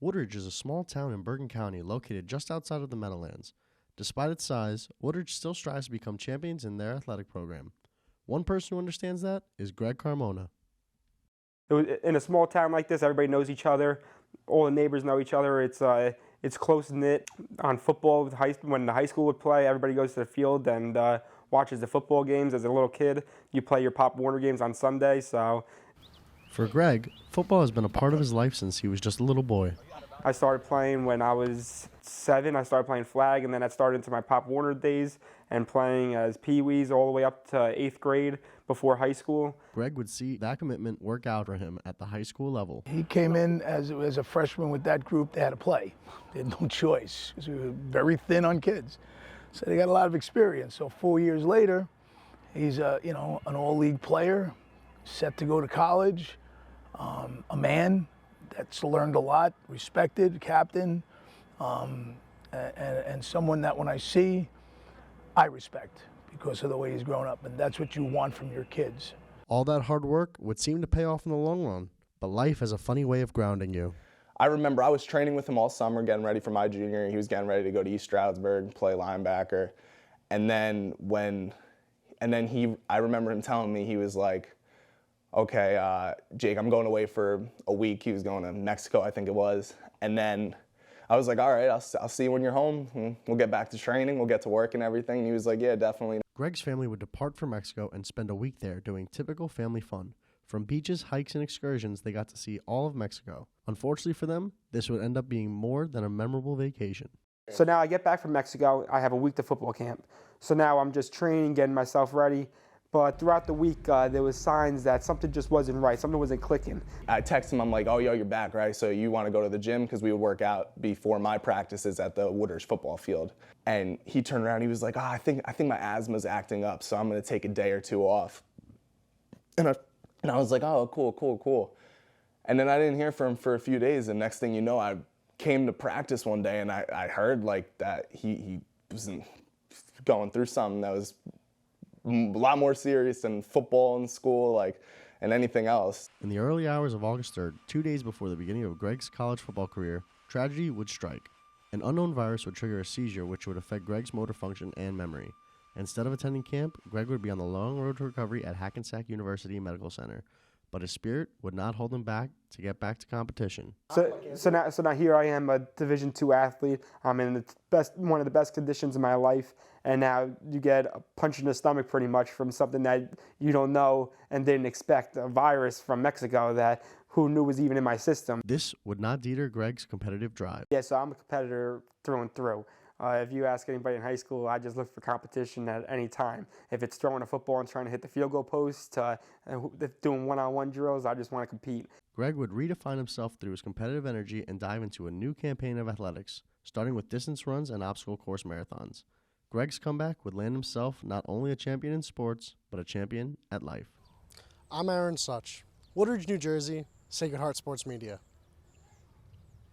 Woodridge is a small town in Bergen County located just outside of the Meadowlands. Despite its size, Woodridge still strives to become champions in their athletic program. One person who understands that is Greg Carmona. In a small town like this, everybody knows each other. All the neighbors know each other. It's close-knit. On football, when the high school would play, everybody goes to the field and watches the football games. As a little kid, you play your Pop Warner games on Sunday. So, for Greg, football has been a part of his life since he was just a little boy. I started playing when I was 7. I started playing flag, and then that started into my Pop Warner days and playing as Pee-wees all the way up to 8th grade before high school. Greg would see that commitment work out for him at the high school level. He came in as a freshman with that group. They had to play. They had no choice because we were very thin on kids. So they got a lot of experience. So 4 years later, he's an all-league player, set to go to college, a man that's learned a lot, respected, captain, and someone that when I see, I respect because of the way he's grown up, and that's what you want from your kids. All that hard work would seem to pay off in the long run, but life has a funny way of grounding you. I remember I was training with him all summer, getting ready for my junior year. He was getting ready to go to East Stroudsburg, play linebacker, and then I remember him telling me, he was like, okay, Jake, I'm going away for a week. He was going to Mexico, I think it was. And then I was like, all right, I'll see you when you're home. We'll get back to training. We'll get to work and everything. And he was like, yeah, definitely. Greg's family would depart for Mexico and spend a week there doing typical family fun. From beaches, hikes, and excursions, they got to see all of Mexico. Unfortunately for them, this would end up being more than a memorable vacation. So now I get back from Mexico. I have a week to football camp. So now I'm just training, getting myself ready. But throughout the week, there was signs that something just wasn't right. Something wasn't clicking. I text him. I'm like, oh, yo, you're back, right? So you want to go to the gym? Because we would work out before my practices at the Woodridge football field. And he turned around. He was like, I think my asthma's acting up, so I'm going to take a day or two off. And I was like, oh, cool. And then I didn't hear from him for a few days. And next thing you know, I came to practice one day, and I heard like that he was going through something that was a lot more serious than football and school, and anything else. In the early hours of August 3rd, 2 days before the beginning of Greg's college football career, tragedy would strike. An unknown virus would trigger a seizure which would affect Greg's motor function and memory. Instead of attending camp, Greg would be on the long road to recovery at Hackensack University Medical Center. But his spirit would not hold him back to get back to competition. So now here I am, a Division II athlete. I'm in one of the best conditions of my life, and now you get a punch in the stomach pretty much from something that you don't know and didn't expect, a virus from Mexico that who knew was even in my system. This would not deter Greg's competitive drive. Yeah, so I'm a competitor through and through. If you ask anybody in high school, I just look for competition at any time. If it's throwing a football and trying to hit the field goal post, doing one-on-one drills, I just want to compete. Greg would redefine himself through his competitive energy and dive into a new campaign of athletics, starting with distance runs and obstacle course marathons. Greg's comeback would land himself not only a champion in sports, but a champion at life. I'm Aaron Such, Woodridge, New Jersey, Sacred Heart Sports Media.